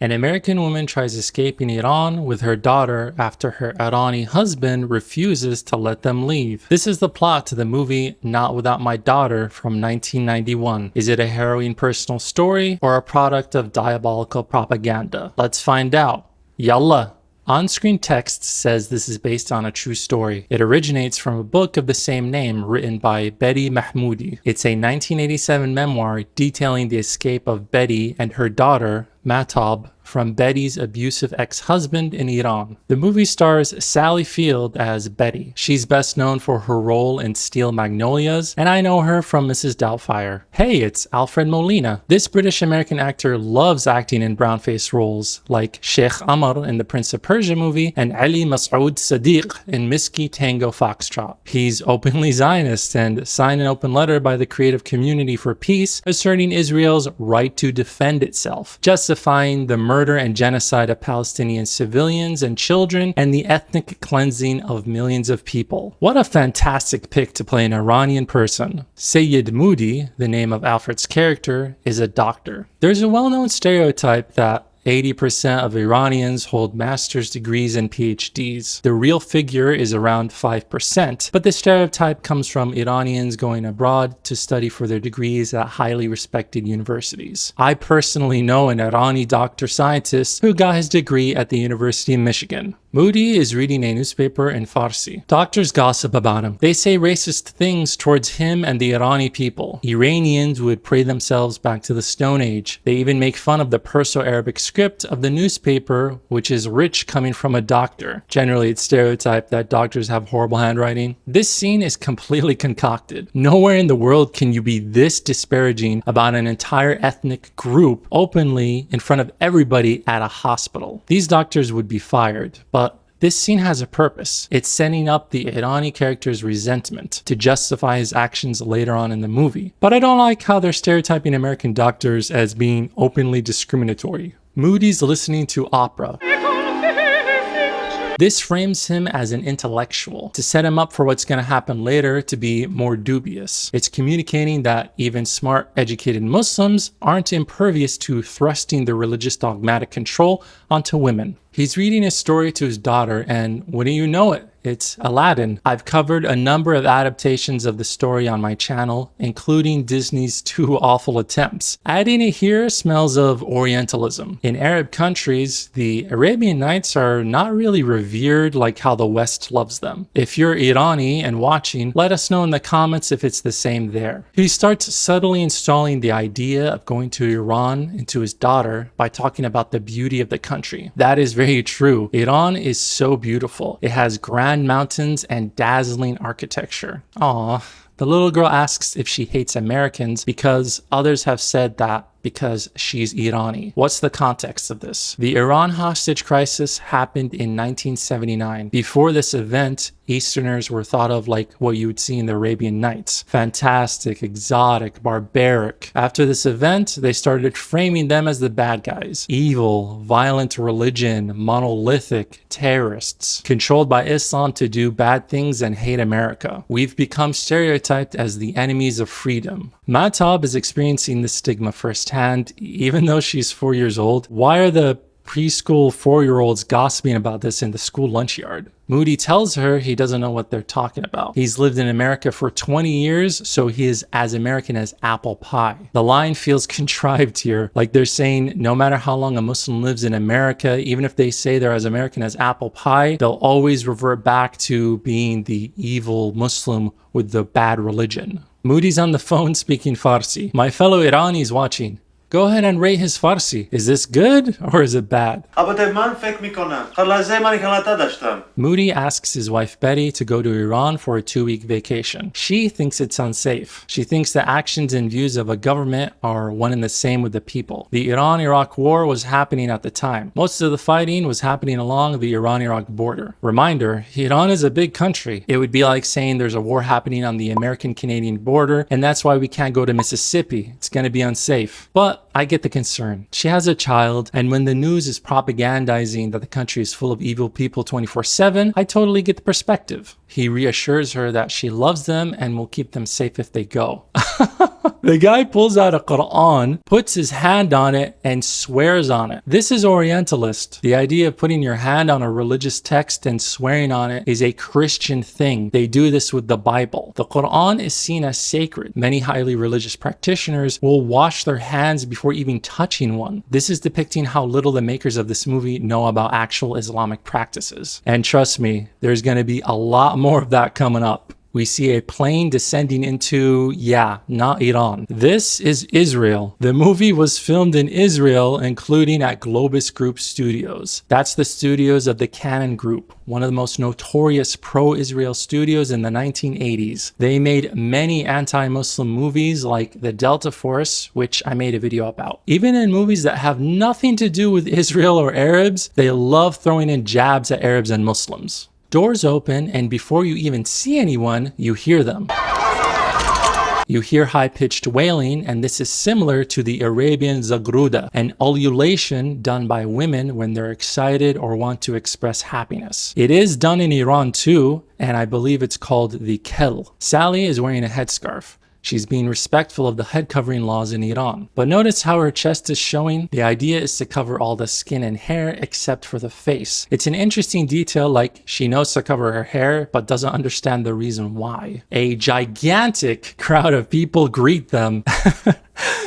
An American woman tries escaping Iran with her daughter after her Irani husband refuses to let them leave. This is the plot to the movie Not Without My Daughter from 1991. Is it a harrowing personal story or a product of diabolical propaganda? Let's find out. Yallah! On-screen text says this is based on a true story. It originates from a book of the same name written by Betty Mahmoudi. It's a 1987 memoir detailing the escape of Betty and her daughter, Mahtab, from Betty's abusive ex-husband in Iran. The movie stars Sally Field as Betty. She's best known for her role in Steel Magnolias, and I know her from Mrs. Doubtfire. Hey, it's Alfred Molina. This British-American actor loves acting in brownface roles, like Sheikh Amr in the Prince of Persia movie and Ali Masoud Sadiq in Miski Tango Foxtrot. He's openly Zionist and signed an open letter by the Creative Community for Peace asserting Israel's right to defend itself, justifying the murder and genocide of Palestinian civilians and children, and the ethnic cleansing of millions of people. What a fantastic pick to play an Iranian person. Sayyid Moody, the name of Alfred's character, is a doctor. There's a well-known stereotype that 80% of Iranians hold master's degrees and PhDs. The real figure is around 5%, but the stereotype comes from Iranians going abroad to study for their degrees at highly respected universities. I personally know an Irani doctor scientist who got his degree at the University of Michigan. Moody is reading a newspaper in Farsi. Doctors gossip about him. They say racist things towards him and the Irani people. Iranians would pray themselves back to the Stone Age. They even make fun of the Perso-Arabic script of the newspaper, which is rich coming from a doctor. Generally, it's stereotyped that doctors have horrible handwriting. This scene is completely concocted. Nowhere in the world can you be this disparaging about an entire ethnic group openly in front of everybody at a hospital. These doctors would be fired, but this scene has a purpose. It's setting up the Irani character's resentment to justify his actions later on in the movie. But I don't like how they're stereotyping American doctors as being openly discriminatory. Moody's listening to opera. This frames him as an intellectual to set him up for what's going to happen later to be more dubious. It's communicating that even smart, educated Muslims aren't impervious to thrusting their religious dogmatic control onto women. He's reading his story to his daughter, and wouldn't you know it, it's Aladdin. I've covered a number of adaptations of the story on my channel, including Disney's 2 awful attempts. Adding it here smells of Orientalism. In Arab countries, the Arabian Nights are not really revered like how the West loves them. If you're Irani and watching, let us know in the comments if it's the same there. He starts subtly installing the idea of going to Iran into his daughter by talking about the beauty of the country. That is very true. Iran is so beautiful. It has grand mountains and dazzling architecture. Aww. The little girl asks if she hates Americans because others have said that because she's Irani. What's the context of this? The Iran hostage crisis happened in 1979. Before this event, Easterners were thought of like what you would see in the Arabian Nights. Fantastic, exotic, barbaric. After this event, they started framing them as the bad guys. Evil, violent religion, monolithic, terrorists, controlled by Islam to do bad things and hate America. We've become stereotyped as the enemies of freedom. Mahtab is experiencing this stigma firsthand, even though she's 4 years old. Why are the preschool 4-year-olds gossiping about this in the school lunch yard? Moody tells her he doesn't know what they're talking about. He's lived in America for 20 years, so he is as American as apple pie. The line feels contrived here, like they're saying no matter how long a Muslim lives in America, even if they say they're as American as apple pie, they'll always revert back to being the evil Muslim with the bad religion. Moody's on the phone speaking Farsi. My fellow Iranis watching, go ahead and rate his Farsi. Is this good or is it bad? Moody asks his wife Betty to go to Iran for a 2-week vacation. She thinks it's unsafe. She thinks the actions and views of a government are one and the same with the people. The Iran-Iraq war was happening at the time. Most of the fighting was happening along the Iran-Iraq border. Reminder, Iran is a big country. It would be like saying there's a war happening on the American-Canadian border, and that's why we can't go to Mississippi. It's gonna be unsafe. But I get the concern. She has a child, and when the news is propagandizing that the country is full of evil people 24/7, I totally get the perspective. He reassures her that she loves them and will keep them safe if they go. The guy pulls out a Quran, puts his hand on it, and swears on it. This is Orientalist. The idea of putting your hand on a religious text and swearing on it is a Christian thing. They do this with the Bible. The Quran is seen as sacred. Many highly religious practitioners will wash their hands before even touching one. This is depicting how little the makers of this movie know about actual Islamic practices. And trust me, there's going to be a lot more of that coming up. We see a plane descending into, not Iran. This is Israel. The movie was filmed in Israel, including at Globus Group Studios. That's the studios of the Cannon Group, one of the most notorious pro-Israel studios in the 1980s. They made many anti-Muslim movies like The Delta Force, which I made a video about. Even in movies that have nothing to do with Israel or Arabs, they love throwing in jabs at Arabs and Muslims. Doors open, and before you even see anyone, you hear them. You hear high-pitched wailing, and this is similar to the Arabian Zagruda, an ululation done by women when they're excited or want to express happiness. It is done in Iran too, and I believe it's called the kel. Sally is wearing a headscarf. She's being respectful of the head covering laws in Iran. But notice how her chest is showing? The idea is to cover all the skin and hair except for the face. It's an interesting detail, like she knows to cover her hair but doesn't understand the reason why. A gigantic crowd of people greet them.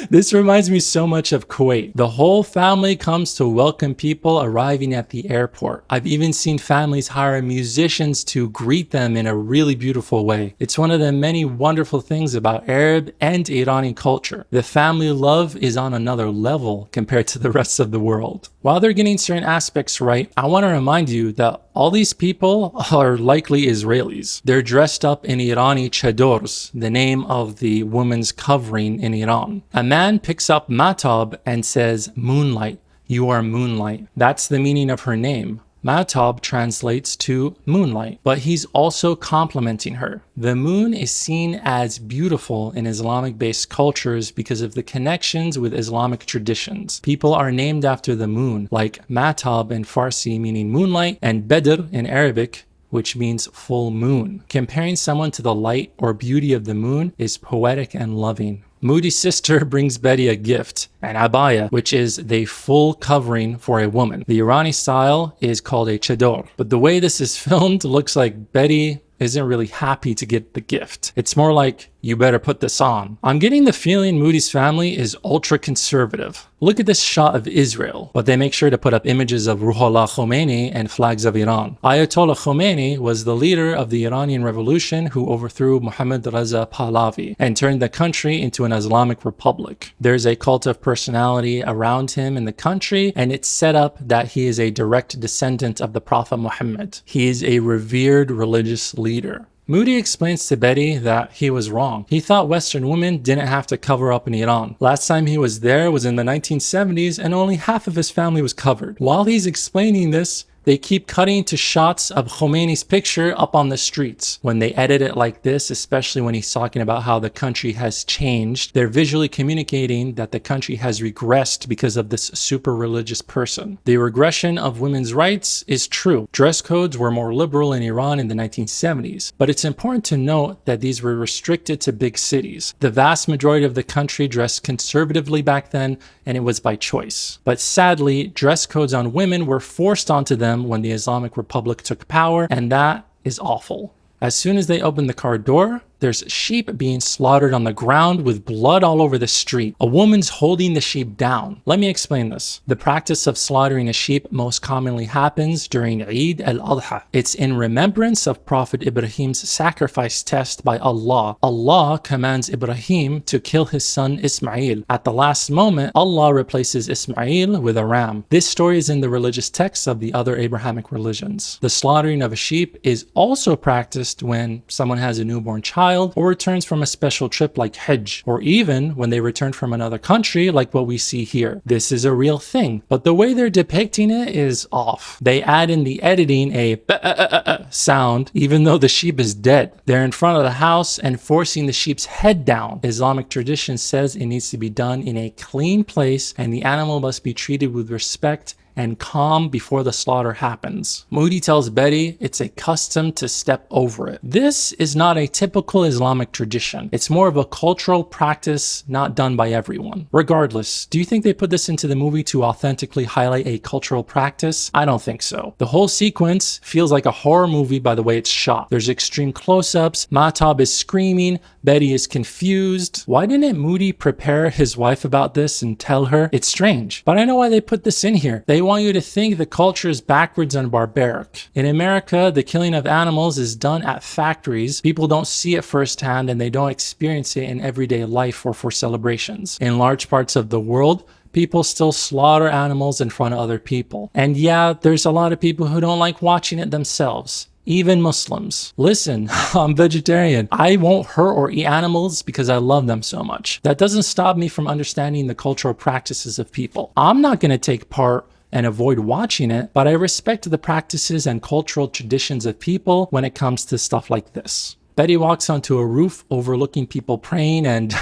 This reminds me so much of Kuwait. The whole family comes to welcome people arriving at the airport. I've even seen families hire musicians to greet them in a really beautiful way. It's one of the many wonderful things about Arab and Iranian culture. The family love is on another level compared to the rest of the world. While they're getting certain aspects right, I want to remind you that all these people are likely Israelis. They're dressed up in Irani chadors, the name of the woman's covering in Iran. A man picks up Matab and says, "Moonlight, you are moonlight." That's the meaning of her name. Matab translates to moonlight, but he's also complimenting her. The moon is seen as beautiful in Islamic-based cultures because of the connections with Islamic traditions. People are named after the moon, like Matab in Farsi meaning moonlight, and Badr in Arabic, which means full moon. Comparing someone to the light or beauty of the moon is poetic and loving. Moody's sister brings Betty a gift, an abaya, which is the full covering for a woman. The Irani style is called a chador, but the way this is filmed looks like Betty isn't really happy to get the gift. It's more like, you better put this on. I'm getting the feeling Moody's family is ultra conservative. Look at this shot of Israel, but they make sure to put up images of Ruhollah Khomeini and flags of Iran. Ayatollah Khomeini was the leader of the Iranian Revolution who overthrew Mohammad Reza Pahlavi and turned the country into an Islamic republic. There's a cult of personality around him in the country, and it's set up that he is a direct descendant of the Prophet Muhammad. He is a revered religious leader. Moody explains to Betty that he was wrong. He thought Western women didn't have to cover up in Iran. Last time he was there was in the 1970s, and only half of his family was covered. While he's explaining this, they keep cutting to shots of Khomeini's picture up on the streets. When they edit it like this, especially when he's talking about how the country has changed, they're visually communicating that the country has regressed because of this super religious person. The regression of women's rights is true. Dress codes were more liberal in Iran in the 1970s, but it's important to note that these were restricted to big cities. The vast majority of the country dressed conservatively back then, and it was by choice. But sadly, dress codes on women were forced onto them when the Islamic Republic took power, and that is awful. As soon as they open the car door, there's sheep being slaughtered on the ground with blood all over the street. A woman's holding the sheep down. Let me explain this. The practice of slaughtering a sheep most commonly happens during Eid al-Adha. It's in remembrance of Prophet Ibrahim's sacrifice test by Allah. Allah commands Ibrahim to kill his son Ismail. At the last moment, Allah replaces Ismail with a ram. This story is in the religious texts of the other Abrahamic religions. The slaughtering of a sheep is also practiced when someone has a newborn child or returns from a special trip like Hajj, or even when they return from another country like what we see here. This is a real thing, but the way they're depicting it is off. They add in the editing a sound even though the sheep is dead. They're in front of the house and forcing the sheep's head down. Islamic tradition says it needs to be done in a clean place and the animal must be treated with respect and calm before the slaughter happens. Moody tells Betty it's a custom to step over it. This is not a typical Islamic tradition. It's more of a cultural practice not done by everyone. Regardless, do you think they put this into the movie to authentically highlight a cultural practice? I don't think so. The whole sequence feels like a horror movie by the way it's shot. There's extreme close-ups, Mahtab is screaming, Betty is confused. Why didn't Moody prepare his wife about this and tell her? It's strange, but I know why they put this in here. They want you to think the culture is backwards and barbaric. In America, the killing of animals is done at factories. People don't see it firsthand and they don't experience it in everyday life or for celebrations. In large parts of the world, people still slaughter animals in front of other people. And yeah, there's a lot of people who don't like watching it themselves. Even Muslims. Listen, I'm vegetarian. I won't hurt or eat animals because I love them so much. That doesn't stop me from understanding the cultural practices of people. I'm not going to take part and avoid watching it, but I respect the practices and cultural traditions of people when it comes to stuff like this. Betty walks onto a roof overlooking people praying, and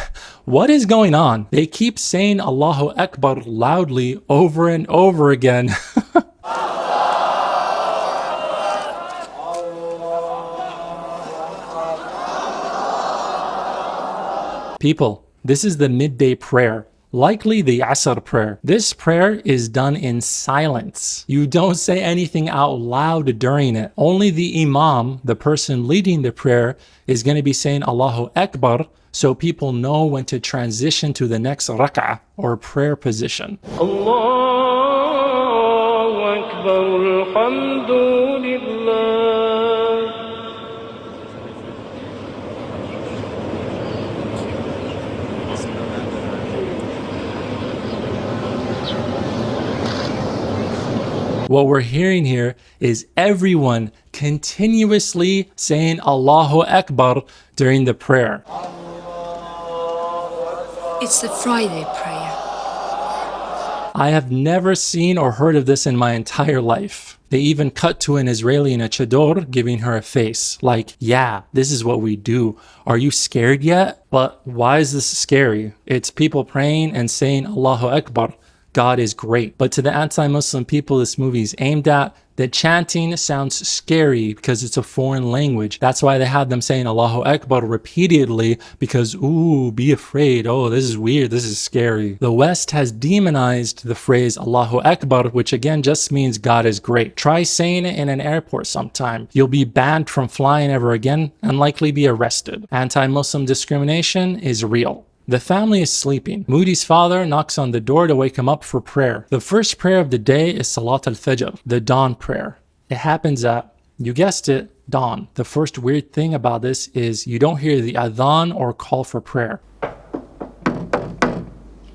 what is going on? They keep saying Allahu Akbar loudly over and over again. People, this is the midday prayer, likely the Asr prayer. This prayer is done in silence. You don't say anything out loud during it. Only the Imam, the person leading the prayer, is going to be saying Allahu Akbar so people know when to transition to the next rak'ah or prayer position. Allahu Akbar, alhamdulillah. What we're hearing here is everyone continuously saying Allahu Akbar during the prayer. It's the Friday prayer. I have never seen or heard of this in my entire life. They even cut to an Israeli in a chador giving her a face. Like, yeah, this is what we do. Are you scared yet? But why is this scary? It's people praying and saying Allahu Akbar. God is great. But to the anti-Muslim people this movie is aimed at, the chanting sounds scary because it's a foreign language. That's why they had them saying Allahu Akbar repeatedly because, ooh, be afraid. Oh, this is weird. This is scary. The West has demonized the phrase Allahu Akbar, which again just means God is great. Try saying it in an airport sometime. You'll be banned from flying ever again and likely be arrested. Anti-Muslim discrimination is real. The family is sleeping. Moody's father knocks on the door to wake him up for prayer. The first prayer of the day is Salat al-Fajr, the dawn prayer. It happens at, you guessed it, dawn. The first weird thing about this is you don't hear the adhan or call for prayer.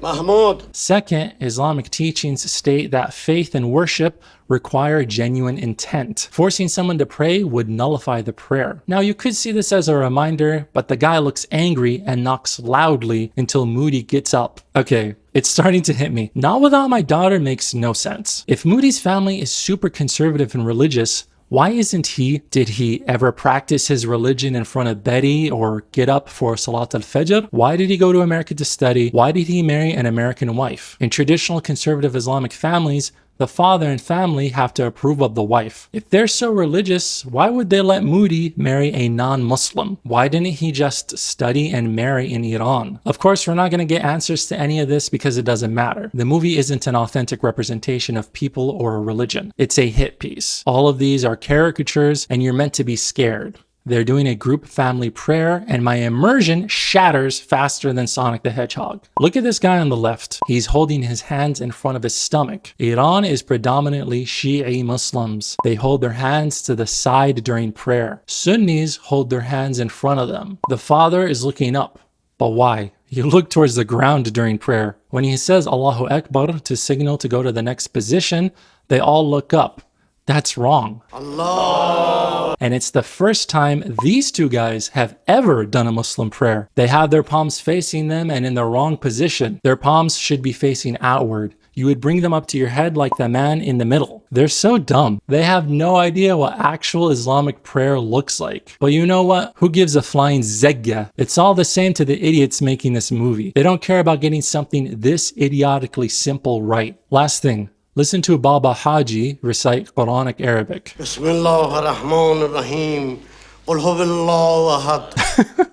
Mahmoud. Second, Islamic teachings state that faith and worship require genuine intent. Forcing someone to pray would nullify the prayer. Now you could see this as a reminder, but the guy looks angry and knocks loudly until Moody gets up. Okay, it's starting to hit me. Not without my daughter makes no sense. If Moody's family is super conservative and religious, why isn't he? Did he ever practice his religion in front of Betty or get up for Salat al-Fajr? Why did he go to America to study? Why did he marry an American wife? In traditional conservative Islamic families, the father and family have to approve of the wife. If they're so religious, why would they let Moody marry a non-Muslim? Why didn't he just study and marry in Iran? Of course, we're not going to get answers to any of this because it doesn't matter. The movie isn't an authentic representation of people or a religion. It's a hit piece. All of these are caricatures and you're meant to be scared. They're doing a group family prayer and my immersion shatters faster than Sonic the Hedgehog. Look at this guy on the left. He's holding his hands in front of his stomach. Iran is predominantly Shi'i Muslims. They hold their hands to the side during prayer. Sunnis hold their hands in front of them. The father is looking up. But why? You look towards the ground during prayer. When he says Allahu Akbar to signal to go to the next position, they all look up. That's wrong. Allah. And it's the first time these two guys have ever done a Muslim prayer. They have their palms facing them and in the wrong position. Their palms should be facing outward. You would bring them up to your head like the man in the middle. They're so dumb. They have no idea what actual Islamic prayer looks like. But you know what? Who gives a flying zegga? It's all the same to the idiots making this movie. They don't care about getting something this idiotically simple right. Last thing. Listen to Baba Haji recite Quranic Arabic. Bismillah ar-Rahman ar-Rahim. Qul huwallahu ahad.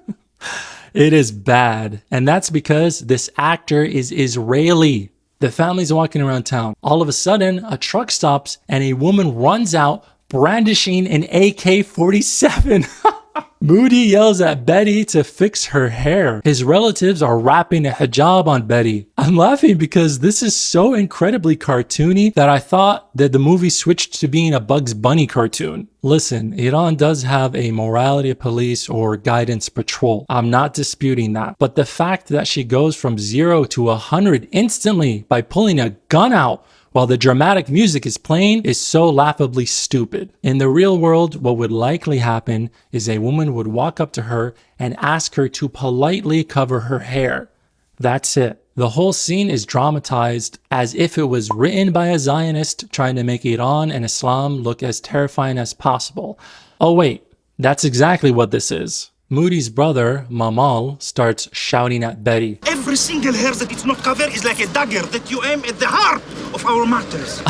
It is bad, and that's because this actor is Israeli. The family's walking around town. All of a sudden, a truck stops and a woman runs out brandishing an AK-47. Moody yells at Betty to fix her hair. His relatives are wrapping a hijab on Betty. I'm laughing because this is so incredibly cartoony that I thought that the movie switched to being a Bugs Bunny cartoon. Listen, Iran does have a morality police or guidance patrol. I'm not disputing that. But the fact that she goes from 0 to 100 instantly by pulling a gun out while the dramatic music is playing is so laughably stupid. In the real world, what would likely happen is a woman would walk up to her and ask her to politely cover her hair. That's it. The whole scene is dramatized as if it was written by a Zionist trying to make Iran and Islam look as terrifying as possible. Oh wait, that's exactly what this is. Moody's brother, Mamal, starts shouting at Betty. Every single hair that is not covered is like a dagger that you aim at the heart of our martyrs.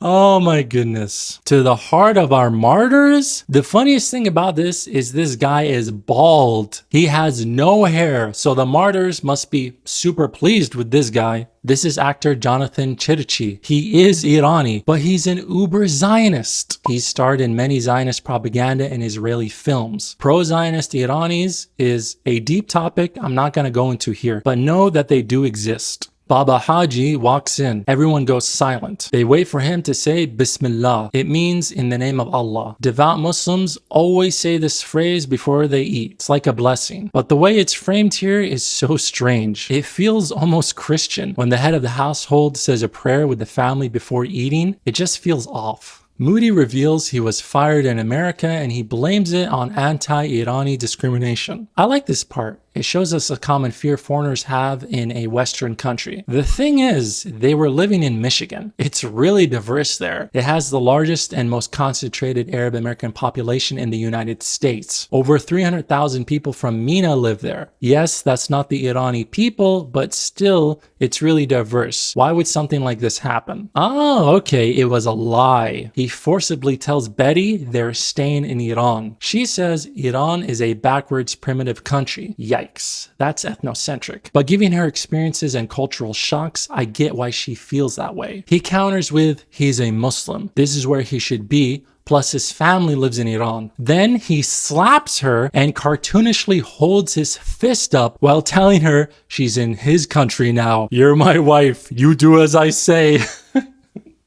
Oh my goodness. To the heart of our martyrs? The funniest thing about this is this guy is bald. He has no hair, so the martyrs must be super pleased with this guy. This is actor Jonathan Chirichi. He is Irani, but he's an uber Zionist. He's starred in many Zionist propaganda and Israeli films. Pro-Zionist Iranis is a deep topic I'm not going to go into here, but know that they do exist. Baba Haji walks in. Everyone goes silent. They wait for him to say Bismillah. It means in the name of Allah. Devout Muslims always say this phrase before they eat. It's like a blessing. But the way it's framed here is so strange. It feels almost Christian. When the head of the household says a prayer with the family before eating, it just feels off. Moody reveals he was fired in America and he blames it on anti-Irani discrimination. I like this part. It shows us a common fear foreigners have in a Western country. The thing is, they were living in Michigan. It's really diverse there. It has the largest and most concentrated Arab American population in the United States. Over 300,000 people from MENA live there. Yes, that's not the Irani people, but still, it's really diverse. Why would something like this happen? Oh, okay, it was a lie. He forcibly tells Betty they're staying in Iran. She says Iran is a backwards, primitive country. Yikes. That's ethnocentric. But given her experiences and cultural shocks, I get why she feels that way. He counters with, he's a Muslim. This is where he should be. Plus his family lives in Iran. Then he slaps her and cartoonishly holds his fist up while telling her she's in his country now. You're my wife. You do as I say.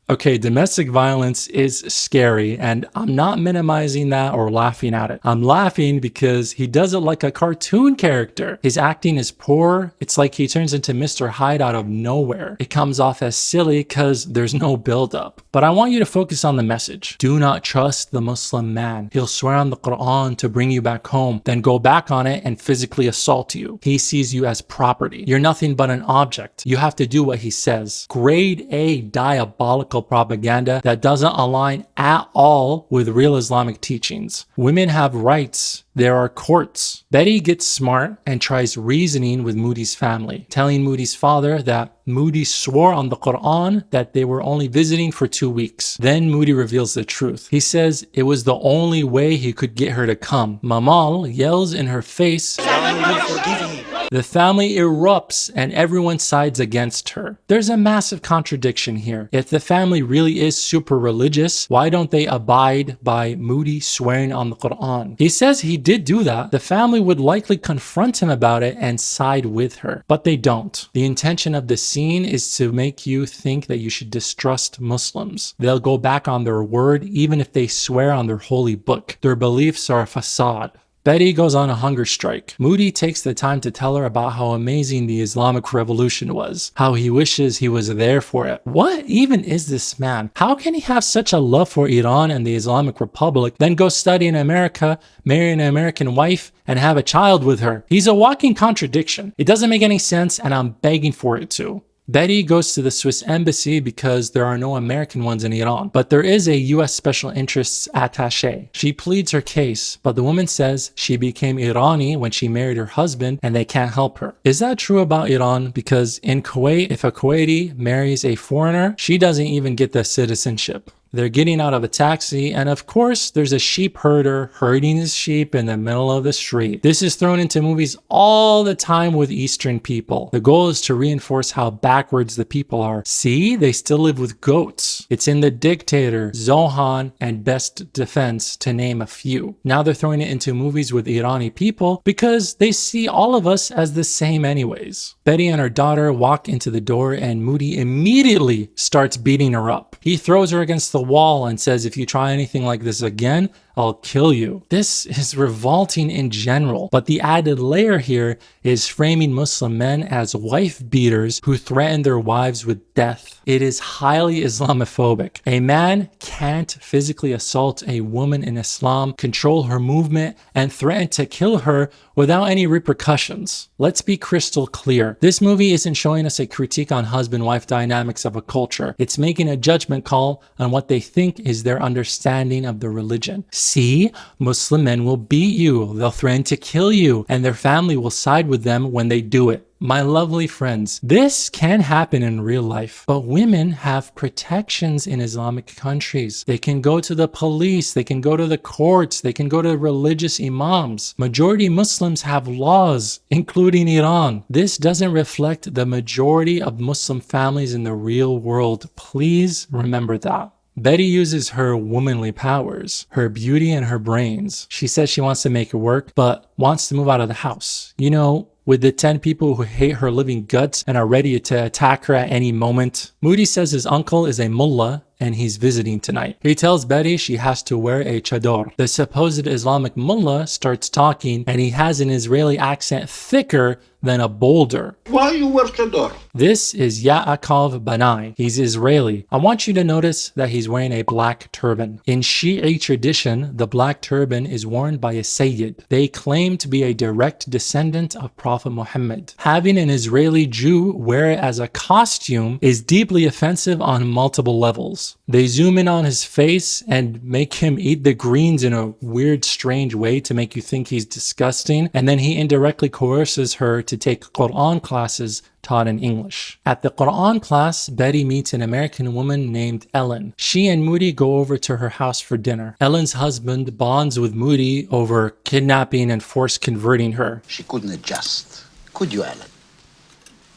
Okay, domestic violence is scary, and I'm not minimizing that or laughing at it. I'm laughing because he does it like a cartoon character. His acting is poor. It's like he turns into Mr. Hyde out of nowhere. It comes off as silly because there's no build-up. But I want you to focus on the message. Do not trust the Muslim man. He'll swear on the Quran to bring you back home, then go back on it and physically assault you. He sees you as property. You're nothing but an object. You have to do what he says. Grade A diabolical propaganda that doesn't align at all with real Islamic teachings. Women have rights. There are courts. Betty gets smart and tries reasoning with Moody's family, telling Moody's father that Moody swore on the Quran that they were only visiting for 2 weeks. Then Moody reveals the truth. He says it was the only way he could get her to come. Mamal yells in her face. The family erupts and everyone sides against her. There's a massive contradiction here. If the family really is super religious, why don't they abide by Moody swearing on the Quran? He says he did do that. The family would likely confront him about it and side with her, but they don't. The intention of the scene is to make you think that you should distrust Muslims. They'll go back on their word even if they swear on their holy book. Their beliefs are a facade. Betty goes on a hunger strike. Moody takes the time to tell her about how amazing the Islamic Revolution was, how he wishes he was there for it. What even is this man? How can he have such a love for Iran and the Islamic Republic, then go study in America, marry an American wife, and have a child with her? He's a walking contradiction. It doesn't make any sense, and I'm begging for it to. Betty goes to the Swiss embassy because there are no American ones in Iran, but there is a US Special Interests attaché. She pleads her case, but the woman says she became Irani when she married her husband and they can't help her. Is that true about Iran? Because in Kuwait, if a Kuwaiti marries a foreigner, she doesn't even get the citizenship. They're getting out of a taxi, and of course, there's a sheep herder herding his sheep in the middle of the street. This is thrown into movies all the time with Eastern people. The goal is to reinforce how backwards the people are. See, they still live with goats. It's in The Dictator, Zohan, and Best Defense, to name a few. Now they're throwing it into movies with Irani people because they see all of us as the same anyways. Betty and her daughter walk into the door, and Moody immediately starts beating her up. He throws her against the wall and says, if you try anything like this again, I'll kill you. This is revolting in general, but the added layer here is framing Muslim men as wife beaters who threaten their wives with death. It is highly Islamophobic. A man can't physically assault a woman in Islam, control her movement, and threaten to kill her without any repercussions. Let's be crystal clear. This movie isn't showing us a critique on husband-wife dynamics of a culture. It's making a judgment call on what they think is their understanding of the religion. See, Muslim men will beat you, they'll threaten to kill you, and their family will side with them when they do it. My lovely friends, this can happen in real life, but women have protections in Islamic countries. They can go to the police, they can go to the courts, they can go to religious imams. Majority Muslims have laws, including Iran. This doesn't reflect the majority of Muslim families in the real world. Please remember that. Betty uses her womanly powers, her beauty and her brains. She says she wants to make it work, but wants to move out of the house. You know, with the 10 people who hate her living guts and are ready to attack her at any moment. Moody says his uncle is a mullah and he's visiting tonight. He tells Betty she has to wear a chador. The supposed Islamic mullah starts talking and he has an Israeli accent thicker than a boulder. Why you wear chador? This is Yaakov Banai. He's Israeli. I want you to notice that he's wearing a black turban. In Shi'i tradition, the black turban is worn by a Sayyid. They claim to be a direct descendant of Prophet Muhammad. Having an Israeli Jew wear it as a costume is deeply offensive on multiple levels. They zoom in on his face and make him eat the greens in a weird, strange way to make you think he's disgusting, and then he indirectly coerces her to take Quran classes taught in English. At the Quran class, Betty meets an American woman named Ellen. She and Moody go over to her house for dinner. Ellen's husband bonds with Moody over kidnapping and force converting her. She couldn't adjust. Could you, Ellen?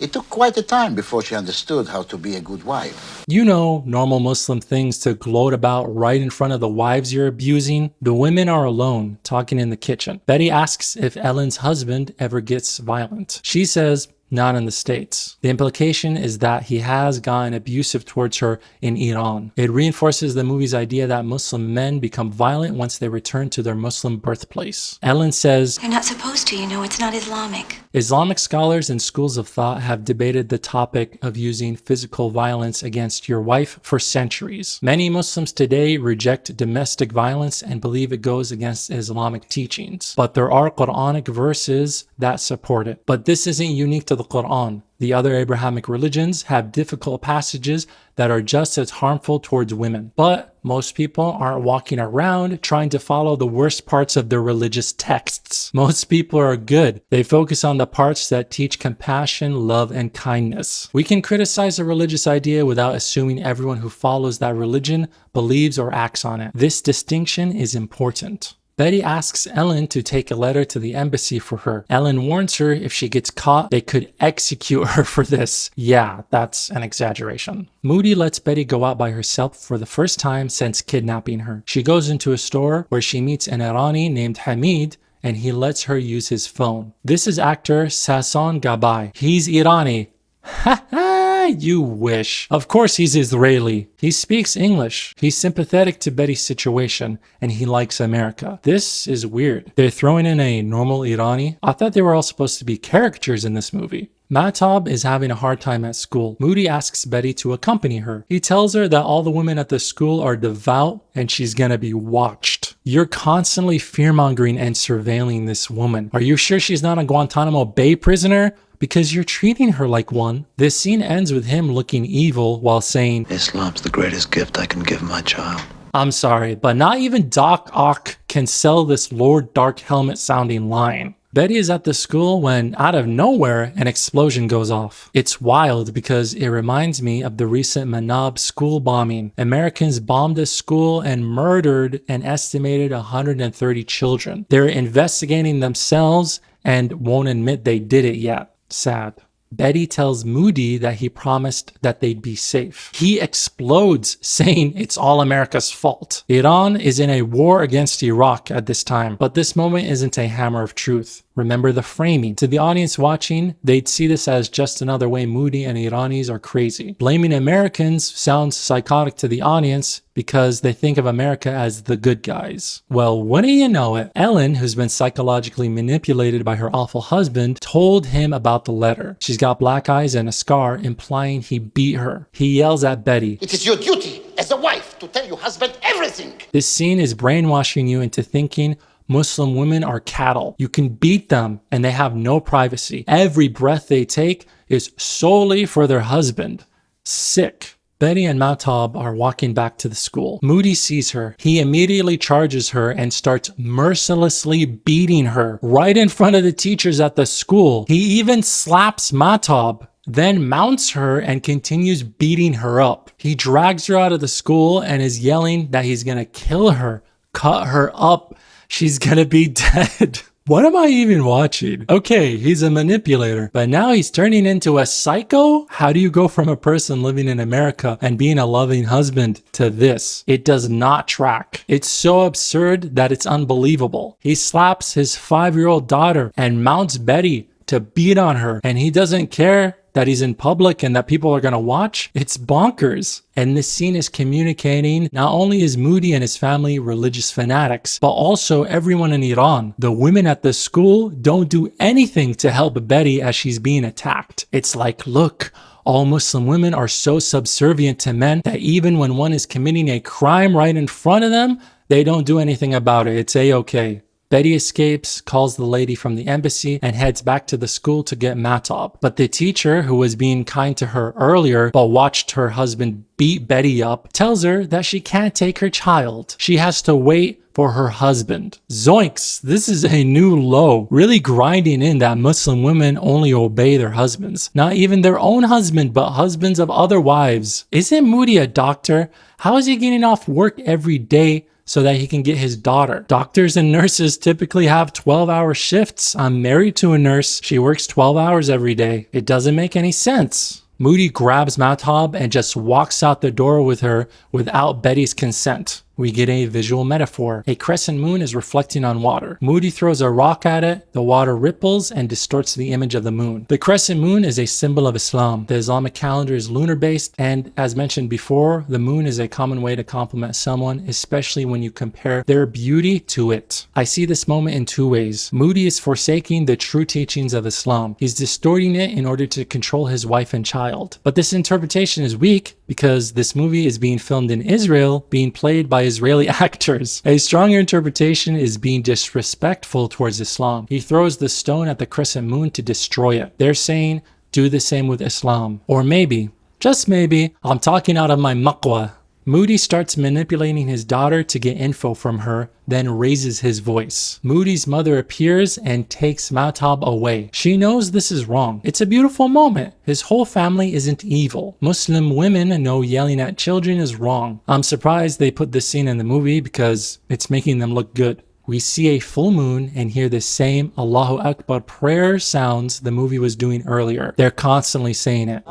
It took quite a time before she understood how to be a good wife. You know, normal Muslim things to gloat about right in front of the wives you're abusing. The women are alone, talking in the kitchen. Betty asks if Ellen's husband ever gets violent. She says, not in the States. The implication is that he has gotten abusive towards her in Iran. It reinforces the movie's idea that Muslim men become violent once they return to their Muslim birthplace. Ellen says, "You're not supposed to, you know, it's not Islamic." Islamic scholars and schools of thought have debated the topic of using physical violence against your wife for centuries. Many Muslims today reject domestic violence and believe it goes against Islamic teachings. But there are Quranic verses that support it. But this isn't unique to the Quran. The other Abrahamic religions have difficult passages that are just as harmful towards women. But most people aren't walking around trying to follow the worst parts of their religious texts. Most people are good. They focus on the parts that teach compassion, love, and kindness. We can criticize a religious idea without assuming everyone who follows that religion believes or acts on it. This distinction is important. Betty asks Ellen to take a letter to the embassy for her. Ellen warns her if she gets caught, they could execute her for this. Yeah, that's an exaggeration. Moody lets Betty go out by herself for the first time since kidnapping her. She goes into a store where she meets an Irani named Hamid, and he lets her use his phone. This is actor Sasan Gabai. He's Irani. Ha ha! You wish. Of course he's Israeli. He speaks English. He's sympathetic to Betty's situation, and he likes America. This is weird. They're throwing in a normal Irani. I thought they were all supposed to be characters in this movie. Mahtab is having a hard time at school. Moody asks Betty to accompany her. He tells her that all the women at the school are devout and she's gonna be watched. You're constantly fear-mongering and surveilling this woman. Are you sure she's not a Guantanamo Bay prisoner? because you're treating her like one. This scene ends with him looking evil while saying, Islam's the greatest gift I can give my child. I'm sorry, but not even Doc Ock can sell this Lord Dark Helmet sounding line. Betty is at the school when, out of nowhere, an explosion goes off. It's wild because it reminds me of the recent Manab school bombing. Americans bombed a school and murdered an estimated 130 children. They're investigating themselves and won't admit they did it yet. Sad. Betty tells Moody that he promised that they'd be safe. He explodes, saying it's all America's fault. Iran is in a war against Iraq at this time, but this moment isn't a hammer of truth. Remember the framing. To the audience watching, they'd see this as just another way Moody and Iranis are crazy. Blaming Americans sounds psychotic to the audience because they think of America as the good guys. Well, wouldn't you know it, Ellen, who's been psychologically manipulated by her awful husband, told him about the letter. She's got black eyes and a scar, implying he beat her. He yells at Betty, It is your duty as a wife to tell your husband everything. This scene is brainwashing you into thinking Muslim women are cattle. You can beat them and they have no privacy. Every breath they take is solely for their husband. Sick. Betty and Mahtab are walking back to the school. Moody sees her. He immediately charges her and starts mercilessly beating her right in front of the teachers at the school. He even slaps Mahtab, then mounts her and continues beating her up. He drags her out of the school and is yelling that he's gonna kill her, cut her up. She's gonna be dead. What am I even watching? Okay, he's a manipulator, but now he's turning into a psycho? How do you go from a person living in America and being a loving husband to this? It does not track. It's so absurd that it's unbelievable. He slaps his 5-year-old daughter and mounts Betty to beat on her, and he doesn't care that he's in public and that people are gonna watch. It's bonkers. And this scene is communicating not only is Moody and his family religious fanatics, but also everyone in Iran. The women at the school don't do anything to help Betty as she's being attacked. It's like, look, all Muslim women are so subservient to men that even when one is committing a crime right in front of them, they don't do anything about it. It's a-okay. Betty escapes, calls the lady from the embassy, and heads back to the school to get Mahtab. But the teacher, who was being kind to her earlier but watched her husband beat Betty up, tells her that she can't take her child. She has to wait for her husband. Zoinks, this is a new low, really grinding in that Muslim women only obey their husbands. Not even their own husband, but husbands of other wives. Isn't Moody a doctor? How is he getting off work every day so that he can get his daughter? Doctors and nurses typically have 12-hour shifts. I'm married to a nurse. She works 12 hours every day. It doesn't make any sense. Moody grabs Mahtab and just walks out the door with her without Betty's consent. We get a visual metaphor. A crescent moon is reflecting on water. Moody throws a rock at it, the water ripples and distorts the image of the moon. The crescent moon is a symbol of Islam. The Islamic calendar is lunar based, and as mentioned before, the moon is a common way to compliment someone, especially when you compare their beauty to it. I see this moment in two ways. Moody is forsaking the true teachings of Islam. He's distorting it in order to control his wife and child. But this interpretation is weak because this movie is being filmed in Israel, being played by Israeli actors. A stronger interpretation is being disrespectful towards Islam. He throws the stone at the crescent moon to destroy it. They're saying, do the same with Islam. Or maybe, just maybe, I'm talking out of my maqwa. Moody starts manipulating his daughter to get info from her, then raises his voice. Moody's mother appears and takes Mahtab away. She knows this is wrong. It's a beautiful moment. His whole family isn't evil. Muslim women know yelling at children is wrong. I'm surprised they put this scene in the movie because it's making them look good. We see a full moon and hear the same Allahu Akbar prayer sounds the movie was doing earlier. They're constantly saying it.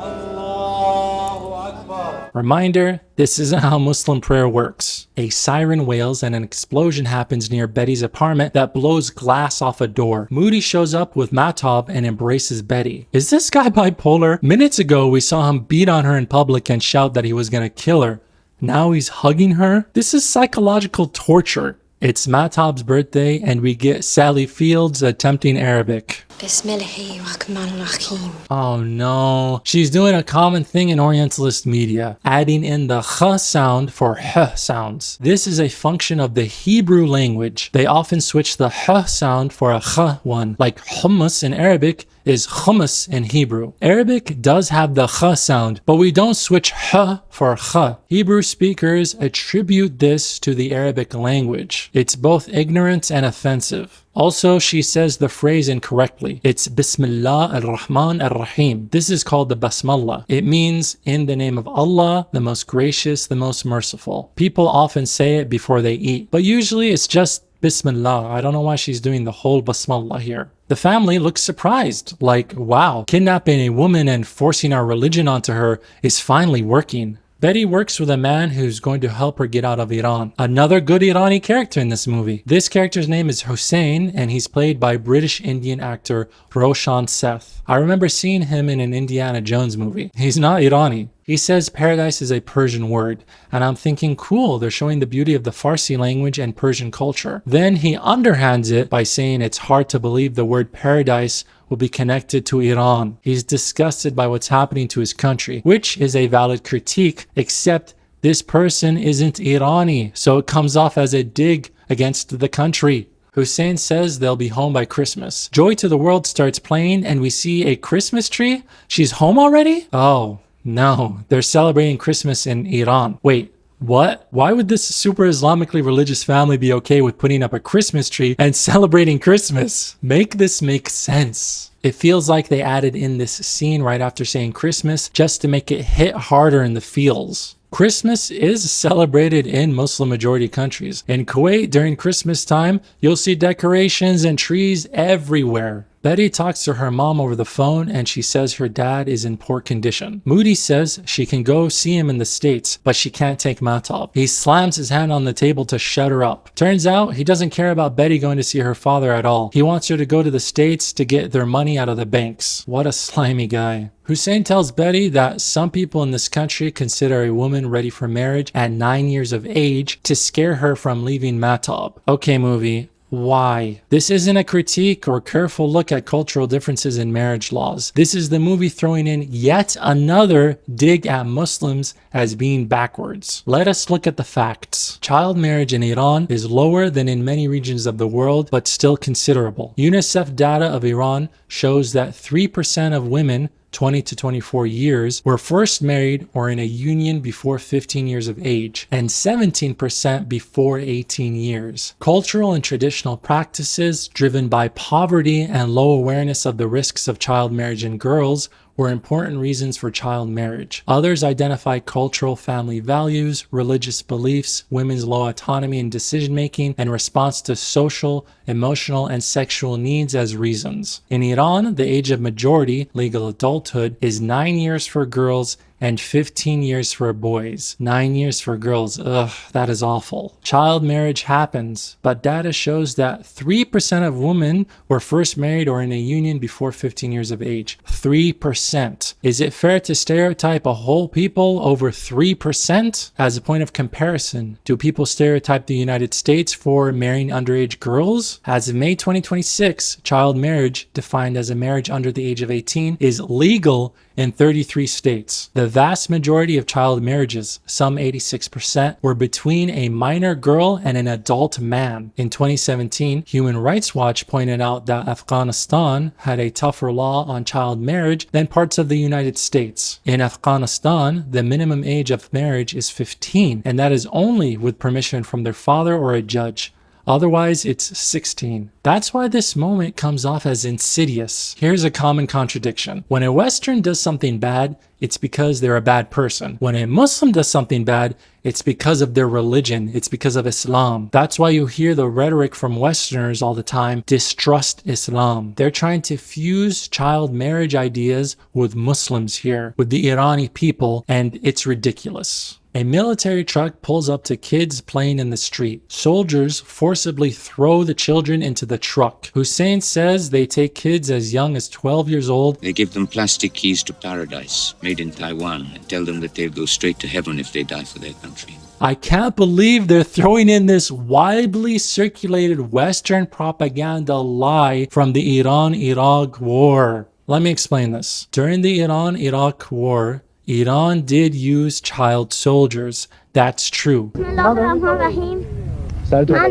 Reminder, this isn't how Muslim prayer works. A siren wails and an explosion happens near Betty's apartment that blows glass off a door. Moody shows up with Mahtab and embraces Betty. Is this guy bipolar? Minutes ago, we saw him beat on her in public and shout that he was gonna kill her. Now he's hugging her? This is psychological torture. It's Mahtab's birthday and we get Sally Fields attempting Arabic. Bismillahirrahmanirrahim. Oh no. She's doing a common thing in Orientalist media, adding in the kh sound for h sounds. This is a function of the Hebrew language. They often switch the h sound for a kh one, like hummus in Arabic is hummus in Hebrew. Arabic does have the kh sound, but we don't switch h for kh. Hebrew speakers attribute this to the Arabic language. It's both ignorant and offensive. Also, she says the phrase incorrectly. It's Bismillah ar-Rahman ar-Rahim. This is called the Basmallah. It means in the name of Allah, the most gracious, the most merciful. People often say it before they eat, but usually it's just Bismillah. I don't know why she's doing the whole Basmallah here. The family looks surprised, like, wow, kidnapping a woman and forcing our religion onto her is finally working. Betty works with a man who's going to help her get out of Iran. Another good Irani character in this movie. This character's name is Hussein, and he's played by British Indian actor Roshan Seth. I remember seeing him in an Indiana Jones movie. He's not Irani. He says paradise is a Persian word, and I'm thinking, cool, they're showing the beauty of the Farsi language and Persian culture. Then he underhands it by saying it's hard to believe the word paradise will be connected to Iran. He's disgusted by what's happening to his country, which is a valid critique, except this person isn't Irani, so it comes off as a dig against the country. Hussein says they'll be home by Christmas. Joy to the World starts playing and we see a Christmas tree? She's home already? Oh, no. They're celebrating Christmas in Iran. Wait, what? Why would this super Islamically religious family be okay with putting up a Christmas tree and celebrating Christmas? Make this make sense. It feels like they added in this scene right after saying Christmas just to make it hit harder in the feels. Christmas is celebrated in Muslim majority countries. In Kuwait, during Christmas time, you'll see decorations and trees everywhere. Betty talks to her mom over the phone and she says her dad is in poor condition. Moody says she can go see him in the States, but she can't take Mahtab. He slams his hand on the table to shut her up. Turns out he doesn't care about Betty going to see her father at all. He wants her to go to the States to get their money out of the banks. What a slimy guy. Hussein tells Betty that some people in this country consider a woman ready for marriage at 9 years of age to scare her from leaving Mahtab. Okay, movie. Why? This isn't a critique or careful look at cultural differences in marriage laws. This is the movie throwing in yet another dig at Muslims as being backwards. Let us look at the facts. Child marriage in Iran is lower than in many regions of the world, but still considerable. UNICEF data of Iran shows that 3% of women 20 to 24 years were first married or in a union before 15 years of age, and 17% before 18 years. Cultural and traditional practices driven by poverty and low awareness of the risks of child marriage in girls were important reasons for child marriage. Others identify cultural family values, religious beliefs, women's low autonomy in decision-making, and response to social, emotional, and sexual needs as reasons. In Iran, the age of majority, legal adulthood, is 9 years for girls and 15 years for boys. 9 years for girls. Ugh, that is awful. Child marriage happens, but data shows that 3% of women were first married or in a union before 15 years of age. 3%. Is it fair to stereotype a whole people over 3%? As a point of comparison, do people stereotype the United States for marrying underage girls? As of May 2026, child marriage, defined as a marriage under the age of 18, is legal in 33 states. The vast majority of child marriages, some 86%, were between a minor girl and an adult man. In 2017, Human Rights Watch pointed out that Afghanistan had a tougher law on child marriage than parts of the United States. In Afghanistan, the minimum age of marriage is 15, and that is only with permission from their father or a judge. Otherwise, it's 16. That's why this moment comes off as insidious. Here's a common contradiction. When a Western does something bad, it's because they're a bad person. When a Muslim does something bad, it's because of their religion. It's because of Islam. That's why you hear the rhetoric from Westerners all the time, distrust Islam. They're trying to fuse child marriage ideas with Muslims here, with the Irani people, and it's ridiculous. A military truck pulls up to kids playing in the street. Soldiers forcibly throw the children into the truck. Hussein says they take kids as young as 12 years old. They give them plastic keys to paradise, made in Taiwan, and tell them that they'll go straight to heaven if they die for their country. I can't believe they're throwing in this widely circulated Western propaganda lie from the Iran-Iraq war. Let me explain this. During the Iran-Iraq war, Iran did use child soldiers. That's true. من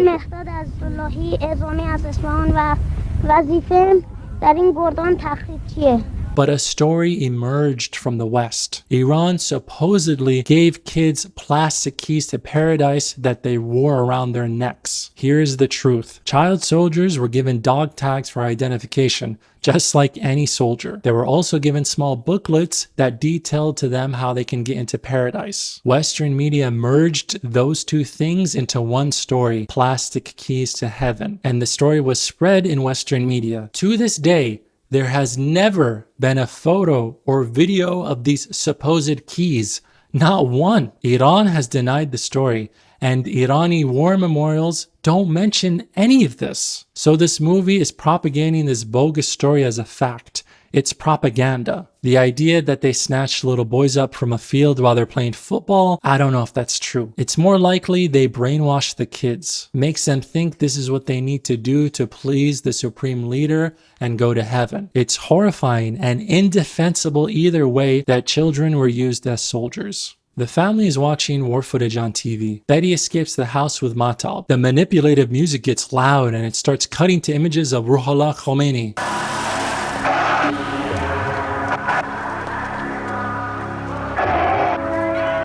مهداد عزاللهی اعزامی از اصفهان و وظیفه‌ام در این گردان تخریبچیه. But a story emerged from the West. Iran supposedly gave kids plastic keys to paradise that they wore around their necks. Here's the truth. Child soldiers were given dog tags for identification, just like any soldier. They were also given small booklets that detailed to them how they can get into paradise. Western media merged those two things into one story, plastic keys to heaven. And the story was spread in Western media. To this day, there has never been a photo or video of these supposed keys. Not one. Iran has denied the story, and Irani war memorials don't mention any of this. So this movie is propagating this bogus story as a fact. It's propaganda. The idea that they snatched little boys up from a field while they're playing football, I don't know if that's true. It's more likely they brainwash the kids, makes them think this is what they need to do to please the supreme leader and go to heaven. It's horrifying and indefensible either way that children were used as soldiers. The family is watching war footage on TV. Betty escapes the house with Mahtab. The manipulative music gets loud and it starts cutting to images of Ruhollah Khomeini.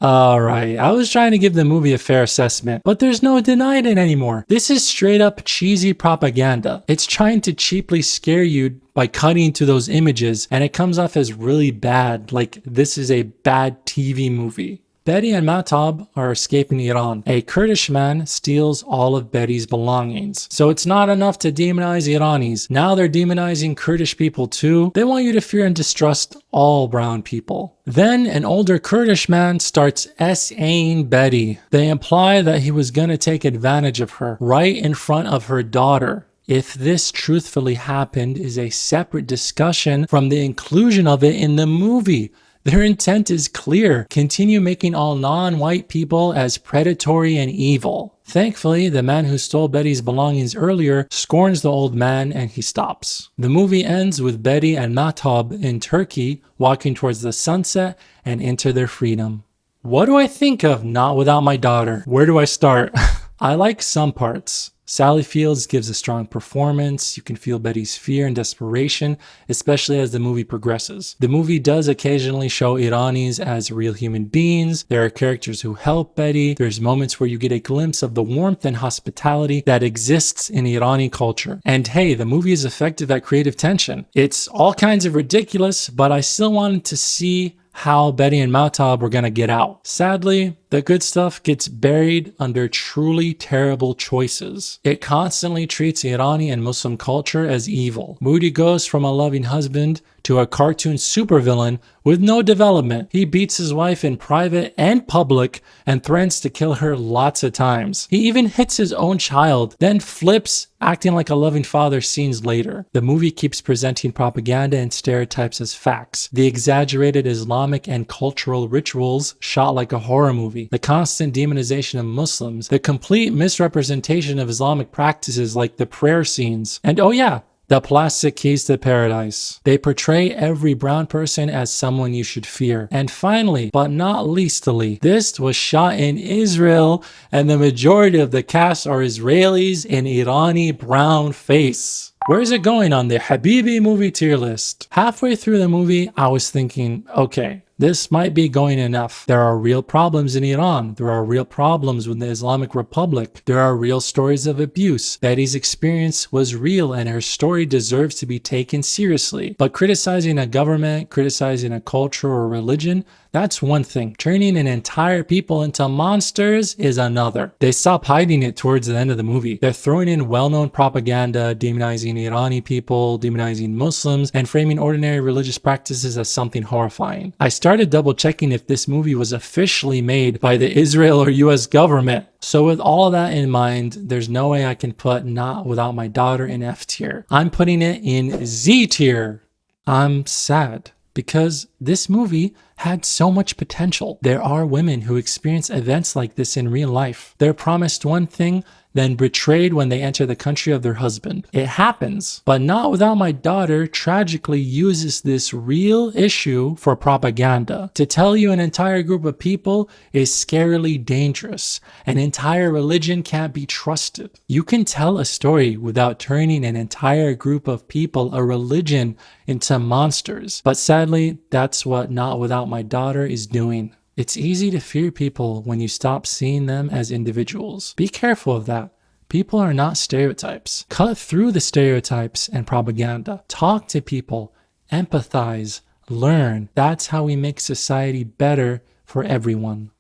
Alright, I was trying to give the movie a fair assessment, but there's no denying it anymore. This is straight up cheesy propaganda. It's trying to cheaply scare you by cutting to those images, and it comes off as really bad, like this is a bad TV movie. Betty and Mahtab are escaping Iran. A Kurdish man steals all of Betty's belongings. So it's not enough to demonize Iranis. Now they're demonizing Kurdish people too. They want you to fear and distrust all brown people. Then an older Kurdish man starts SAing Betty. They imply that he was gonna take advantage of her right in front of her daughter. If this truthfully happened is a separate discussion from the inclusion of it in the movie. Their intent is clear. Continue making all non-white people as predatory and evil. Thankfully, the man who stole Betty's belongings earlier scorns the old man and he stops. The movie ends with Betty and Mahtab in Turkey walking towards the sunset and into their freedom. What do I think of Not Without My Daughter? Where do I start? I like some parts. Sally Fields gives a strong performance. You can feel Betty's fear and desperation, especially as the movie progresses. The movie does occasionally show Iranis as real human beings. There are characters who help Betty. There's moments where you get a glimpse of the warmth and hospitality that exists in Irani culture. And hey, the movie is effective at creative tension. It's all kinds of ridiculous, but I still wanted to see how Betty and Mahtab were gonna get out. Sadly, the good stuff gets buried under truly terrible choices. It constantly treats Irani and Muslim culture as evil. Moody goes from a loving husband to a cartoon supervillain with no development. He beats his wife in private and public and threatens to kill her lots of times. He even hits his own child, then flips, acting like a loving father scenes later. The movie keeps presenting propaganda and stereotypes as facts. The exaggerated Islamic and cultural rituals shot like a horror movie. The constant demonization of Muslims. The complete misrepresentation of Islamic practices like the prayer scenes. And oh yeah, the plastic keys to paradise. They portray every brown person as someone you should fear. And finally, but not leastly, this was shot in Israel and the majority of the cast are Israelis in Irani brown face. Where is it going on the Habibi movie tier list? Halfway through the movie, I was thinking, okay, this might be going enough. There are real problems in Iran. There are real problems with the Islamic Republic. There are real stories of abuse. Betty's experience was real and her story deserves to be taken seriously. But criticizing a government, criticizing a culture or religion, that's one thing. Turning an entire people into monsters is another. They stop hiding it towards the end of the movie. They're throwing in well-known propaganda, demonizing Irani people, demonizing Muslims, and framing ordinary religious practices as something horrifying. I started double checking if this movie was officially made by the Israel or US government. So with all of that in mind, there's no way I can put Not Without My Daughter in F tier. I'm putting it in Z tier. I'm sad because this movie had so much potential. There are women who experience events like this in real life. They're promised one thing, then betrayed when they enter the country of their husband. It happens. But Not Without My Daughter tragically uses this real issue for propaganda to tell you an entire group of people is scarily dangerous. An entire religion can't be trusted. You can tell a story without turning an entire group of people, a religion, into monsters. But sadly, that's what Not Without My Daughter is doing. It's easy to fear people when you stop seeing them as individuals. Be careful of that. People are not stereotypes. Cut through the stereotypes and propaganda. Talk to people. Empathize. Learn. That's how we make society better for everyone.